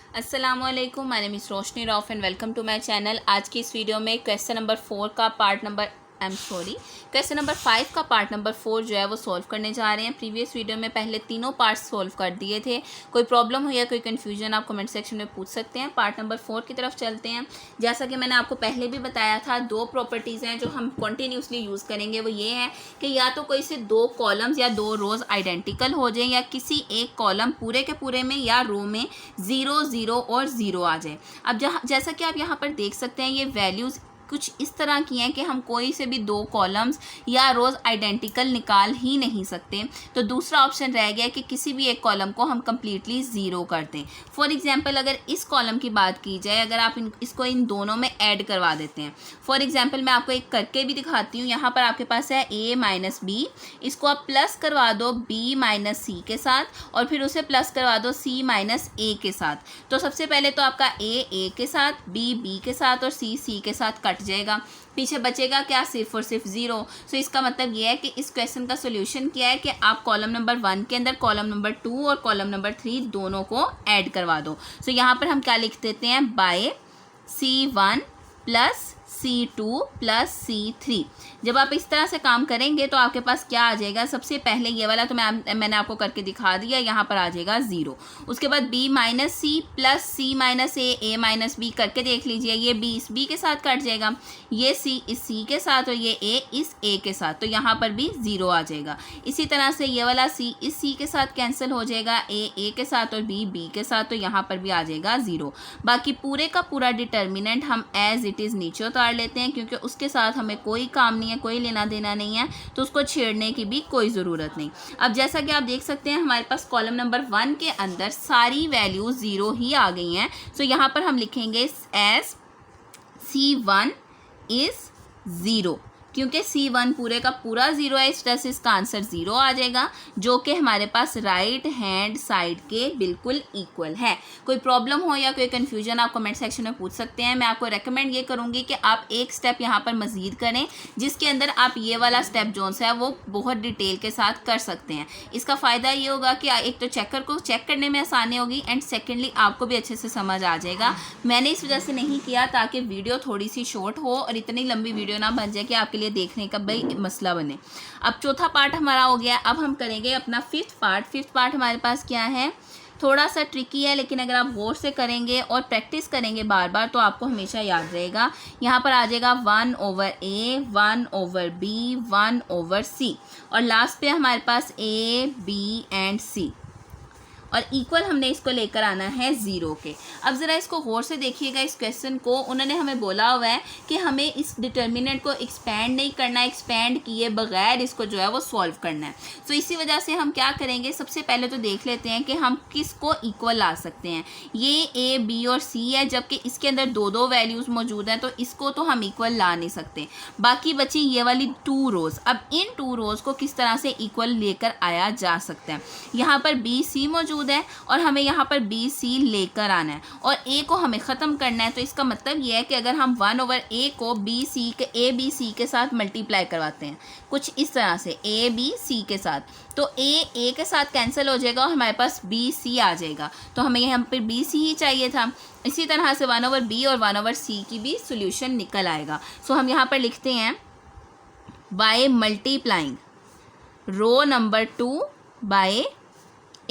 अस्सलामुअलैकुम, my name is Roshni Rauf and welcome to my channel. आज की इस वीडियो में क्वेश्चन नंबर 4 का पार्ट नंबर क्वेश्चन नंबर 5 का पार्ट नंबर 4 जो है वो सॉल्व करने जा रहे हैं। प्रीवियस वीडियो में पहले तीनों पार्ट्स सॉल्व कर दिए थे। कोई प्रॉब्लम हो या कोई कन्फ्यूजन आप कमेंट सेक्शन में पूछ सकते हैं। पार्ट नंबर 4 की तरफ चलते हैं। जैसा कि मैंने आपको पहले भी बताया था, दो प्रॉपर्टीज़ हैं जो हम कंटिन्यूसली यूज़ करेंगे। वो ये है कि या तो कोई से दो कॉलम्स या दो रोज़ आइडेंटिकल हो जाए, या किसी एक कॉलम पूरे के पूरे में या रो में 0 0 और 0 आ जाए। अब जैसा कि आप यहाँ पर देख सकते हैं, ये वैल्यूज़ कुछ इस तरह की हैं कि हम कोई से भी दो कॉलम्स या रोज़ आइडेंटिकल निकाल ही नहीं सकते। तो दूसरा ऑप्शन रह गया कि किसी भी एक कॉलम को हम कम्प्लीटली ज़ीरो कर दें। फॉर एग्जांपल अगर इस कॉलम की बात की जाए, अगर आप इसको इन दोनों में ऐड करवा देते हैं। फॉर एग्जांपल मैं आपको एक करके भी दिखाती हूँ। यहाँ पर आपके पास है a माइनस बी, इसको आप प्लस करवा दो b माइनस सी के साथ, और फिर उसे प्लस करवा दो c माइनस ए के साथ। तो सबसे पहले तो आपका a के साथ, b के साथ और c के साथ कट जाएगा। पीछे बचेगा क्या? सिर्फ और सिर्फ 0। सो इसका मतलब ये है कि इस क्वेश्चन का सोल्यूशन क्या है कि आप कॉलम नंबर 1 के अंदर कॉलम नंबर 2 और कॉलम नंबर 3 दोनों को ऐड करवा दो। सो यहाँ पर हम क्या लिख देते हैं? By C1 plus C2 plus C3। जब आप इस तरह से काम करेंगे तो आपके पास क्या आ जाएगा? सबसे पहले ये वाला तो मैंने आपको करके दिखा दिया, यहाँ पर आ जाएगा 0। उसके बाद b माइनस सी प्लस सी माइनस ए माइनस बी करके देख लीजिए। ये b इस b के साथ कट जाएगा, ये c इस c के साथ और ये a इस a के साथ, तो यहाँ पर भी 0 आ जाएगा। इसी तरह से ये वाला c इस c के साथ कैंसिल हो जाएगा, a के साथ और b के साथ, तो यहाँ पर भी आ जाएगा 0। बाकी पूरे का पूरा डिटर्मिनेंट हम एज इट इज़ नीचे उतार लेते हैं, क्योंकि उसके साथ हमें कोई काम नहीं है, कोई लेना देना नहीं है, तो उसको छेड़ने की भी कोई ज़रूरत नहीं। अब जैसा कि आप देख सकते हैं, हमारे पास कॉलम नंबर 1 के अंदर सारी वैल्यू 0 ही आ गई हैं। सो यहाँ पर हम लिखेंगे एज C1 इज़ 0, क्योंकि C1 पूरे का पूरा 0 है, इस तरह से इसका आंसर 0 आ जाएगा, जो कि हमारे पास राइट हैंड साइड के बिल्कुल इक्वल है। कोई प्रॉब्लम हो या कोई कन्फ्यूजन आप कमेंट सेक्शन में पूछ सकते हैं। मैं आपको रेकमेंड ये करूँगी कि आप एक स्टेप यहाँ पर मज़ीद करें, जिसके अंदर आप ये वाला स्टेप जो है वो बहुत डिटेल के साथ कर सकते हैं। इसका फ़ायदा ये होगा कि एक तो चेकर को चेक करने में आसानी होगी, एंड सेकेंडली आपको भी अच्छे से समझ आ जाएगा। मैंने इस वजह से नहीं किया ताकि वीडियो थोड़ी सी शॉर्ट हो और इतनी लंबी वीडियो ना बन जाए कि आपके लिए देखने का भाई मसला बने। अब चौथा पार्ट हमारा हो गया। अब हम करेंगे अपना फिफ्थ पार्ट हमारे पास क्या है? थोड़ा सा ट्रिकी है, लेकिन अगर आप गौर से करेंगे और प्रैक्टिस करेंगे बार बार तो आपको हमेशा याद रहेगा। यहाँ पर आ जाएगा 1/a, 1/b, 1/c, और लास्ट पे हमारे पास a, b एंड c, और इक्वल हमने इसको लेकर आना है 0 के। अब ज़रा इसको गौर से देखिएगा। इस क्वेश्चन को उन्होंने हमें बोला हुआ है कि हमें इस डिटर्मिनेंट को एक्सपेंड नहीं करना, एक्सपेंड किए बगैर इसको जो है वो सॉल्व करना है। तो इसी वजह से हम क्या करेंगे, सबसे पहले तो देख लेते हैं कि हम किसको इक्वल ला सकते हैं। ये a, b और c है, जबकि इसके अंदर दो वैल्यूज़ मौजूद हैं, तो इसको तो हम इक्वल ला नहीं सकते। बाकी बची ये वाली 2 रोज़। अब इन 2 रोज़ को किस तरह से इक्वल लेकर आया जा सकता है? यहाँ पर b c मौजूद है और हमें यहाँ पर बी सी लेकर आना है और ए को हमें ख़त्म करना है। तो इसका मतलब ये है कि अगर हम 1/a को ए बी सी के साथ मल्टीप्लाई करवाते हैं कुछ इस तरह से ए बी सी के साथ, तो ए के साथ कैंसिल हो जाएगा और हमारे पास बी सी आ जाएगा। तो हमें यहाँ पर बी सी ही चाहिए था। इसी तरह से 1/b और 1/c की भी सोल्यूशन निकल आएगा। सो हम यहाँ पर लिखते हैं by multiplying row number 2 by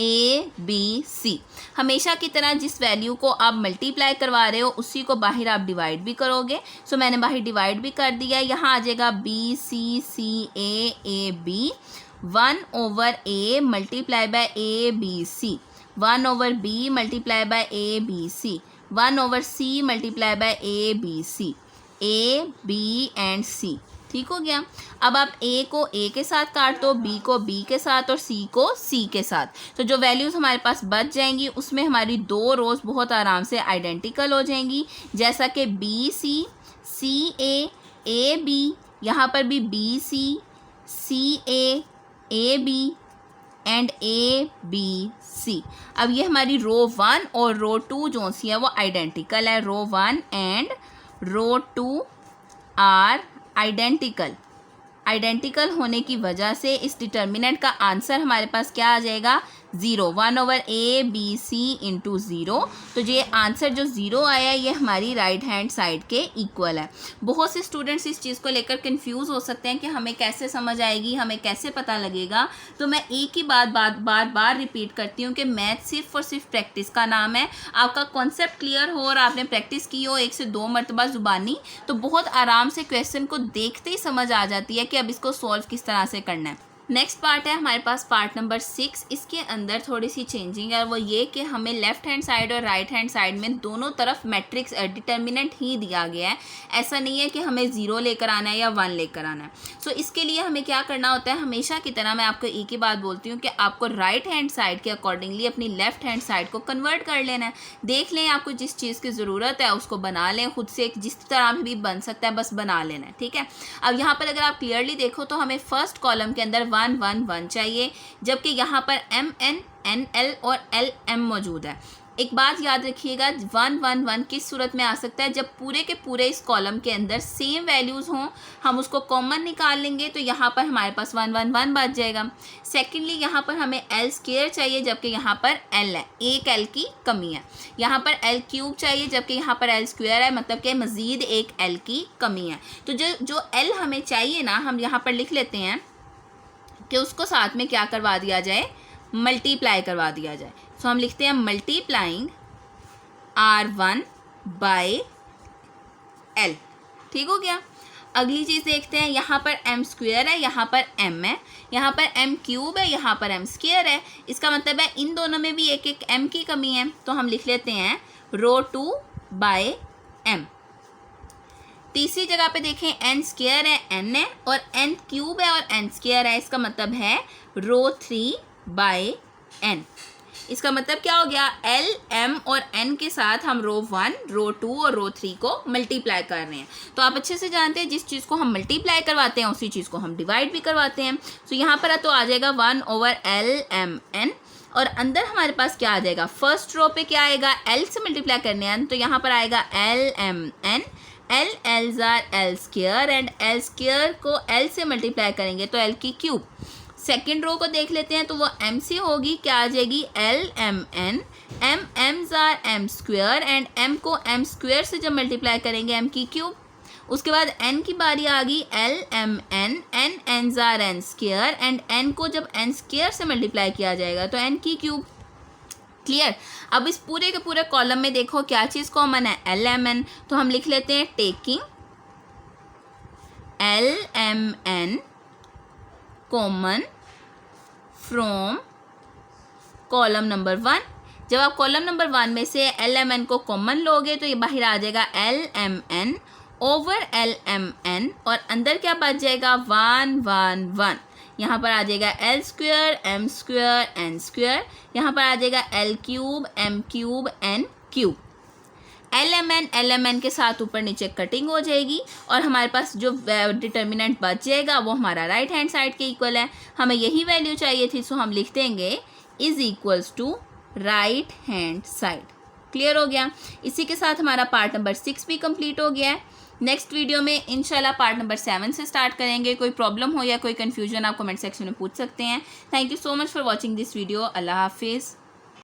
ABC। हमेशा की तरह जिस वैल्यू को आप मल्टीप्लाई करवा रहे हो उसी को बाहर आप डिवाइड भी करोगे। सो मैंने बाहर डिवाइड भी कर दिया। यहाँ आ जाएगा BCCA 1/a multiply by ABC, 1/b multiply by ABC, 1/c multiply by ABC, A, B and C। ठीक हो गया। अब आप a को a के साथ काट दो, b को b के साथ और c को c के साथ, तो जो वैल्यूज़ हमारे पास बच जाएंगी उसमें हमारी 2 रोज़ बहुत आराम से आइडेंटिकल हो जाएंगी। जैसा कि b c, c a, a b, यहाँ पर भी b c, c a, a b and a b c। अब ये हमारी रो 1 और रो 2 जो सी है वो आइडेंटिकल है। रो 1 एंड रो 2 आर आइडेंटिकल होने की वजह से इस डिटर्मिनेंट का आंसर हमारे पास क्या आ जाएगा? Zero, 1/a/b/c into zero. तो ये आंसर जो ज़ीरो आया ये हमारी राइट हैंड साइड के इक्वल है। बहुत से स्टूडेंट्स इस चीज़ को लेकर कंफ्यूज हो सकते हैं कि हमें कैसे समझ आएगी, हमें कैसे पता लगेगा। तो मैं एक ही बात बार बार रिपीट करती हूँ कि मैथ सिर्फ और सिर्फ प्रैक्टिस का नाम है। आपका कॉन्सेप्ट क्लियर हो और आपने प्रैक्टिस की हो 1 से 2 मरतबा ज़ुबानी, तो बहुत आराम से क्वेश्चन को देखते ही समझ आ जाती है कि अब इसको सॉल्व किस तरह से करना है। नेक्स्ट पार्ट है हमारे पास पार्ट नंबर 6। इसके अंदर थोड़ी सी चेंजिंग है, वो ये कि हमें लेफ्ट हैंड साइड और राइट हैंड साइड में दोनों तरफ मैट्रिक्स डिटर्मिनेंट ही दिया गया है। ऐसा नहीं है कि हमें 0 लेकर आना है या 1 लेकर आना है। सो इसके लिए हमें क्या करना होता है, हमेशा की तरह मैं आपको एक ही बात बोलती हूँ कि आपको राइट हैंड साइड के अकॉर्डिंगली अपनी लेफ्ट हैंड साइड को कन्वर्ट कर लेना है। देख लें आपको जिस चीज़ की ज़रूरत है उसको बना लें, खुद से जिस तरह भी बन सकता है बस बना लेना है, ठीक है। अब यहाँ पर अगर आप क्लियरली देखो तो हमें फर्स्ट कॉलम के अंदर 1 1 1 चाहिए, जबकि यहाँ पर MN NL और LM मौजूद है। एक बात याद रखिएगा, 1 1 1 किस सूरत में आ सकता है, जब पूरे के पूरे इस कॉलम के अंदर सेम वैल्यूज़ हों, हम उसको कॉमन निकाल लेंगे तो यहाँ पर हमारे पास 1 1 1 बच जाएगा। सेकेंडली यहाँ पर हमें L स्क्वायर चाहिए, जबकि यहाँ पर L है, एक L की कमी है। यहाँ पर L क्यूब चाहिए, जबकि यहाँ पर L स्क्वायर है, मतलब कि मज़ीद एक L की कमी है। तो जो L हमें चाहिए ना, हम यहाँ पर लिख लेते हैं कि उसको साथ में क्या करवा दिया जाए, मल्टीप्लाई करवा दिया जाए। सो हम लिखते हैं मल्टीप्लाइंग R1 बाय L। ठीक हो गया। अगली चीज़ देखते हैं, यहाँ पर M स्क्वायर है, यहाँ पर M है, यहाँ पर M क्यूब है, यहाँ पर M स्क्वायर है। इसका मतलब है इन दोनों में भी एक एक M की कमी है। तो हम लिख लेते हैं रो 2 बाय M। तीसरी जगह पे देखें n स्क्वायर है, n है, और n क्यूब है और n स्क्वायर है। इसका मतलब है रो 3 बाय n। इसका मतलब क्या हो गया, L M और n के साथ हम रो 1, रो 2 और रो 3 को मल्टीप्लाई कर रहे हैं। तो आप अच्छे से जानते हैं जिस चीज़ को हम मल्टीप्लाई करवाते हैं उसी चीज़ को हम डिवाइड भी करवाते हैं। तो यहाँ पर तो आ जाएगा 1/L M N, और अंदर हमारे पास क्या आ जाएगा, फर्स्ट रो पे क्या आएगा, L से मल्टीप्लाई करने हैं तो यहाँ पर आएगा L M N, L L's are L square, and L square को L से मल्टीप्लाई करेंगे तो L की क्यूब। सेकेंड रो को देख लेते हैं तो वो M से होगी, क्या आ जाएगी L M N, M M's are M square, and M को M स्क्वायर से जब मल्टीप्लाई करेंगे M की क्यूब। उसके बाद N की बारी आ गई, L M N, N N's are N square, and N को जब N स्क्वायर से मल्टीप्लाई किया जाएगा तो N की क्यूब। क्लियर। अब इस पूरे के पूरे कॉलम में देखो क्या चीज़ कॉमन है, L M N। तो हम लिख लेते हैं taking L M N common from column number 1। जब आप कॉलम नंबर 1 में से L M N को कॉमन लोगे तो ये बाहर आ जाएगा L M N over L M N, और अंदर क्या बच जाएगा 1 1 1। यहाँ पर आ जाएगा L square M square N square, यहाँ पर आ जाएगा L cube M cube N cube. L M N के साथ ऊपर नीचे कटिंग हो जाएगी और हमारे पास जो डिटर्मिनेंट बच जाएगा वो हमारा राइट हैंड साइड के इक्वल है। हमें यही वैल्यू चाहिए थी, सो हम लिख देंगे is equals to right hand side. Clear हो गया। इसी के साथ हमारा पार्ट नंबर 6 भी कंप्लीट हो गया है। नेक्स्ट वीडियो में इंशाल्लाह पार्ट नंबर 7 से स्टार्ट करेंगे। कोई प्रॉब्लम हो या कोई कन्फ्यूजन आप कमेंट सेक्शन में पूछ सकते हैं। Thank you so much for watching this video. अल्लाह हाफिज़।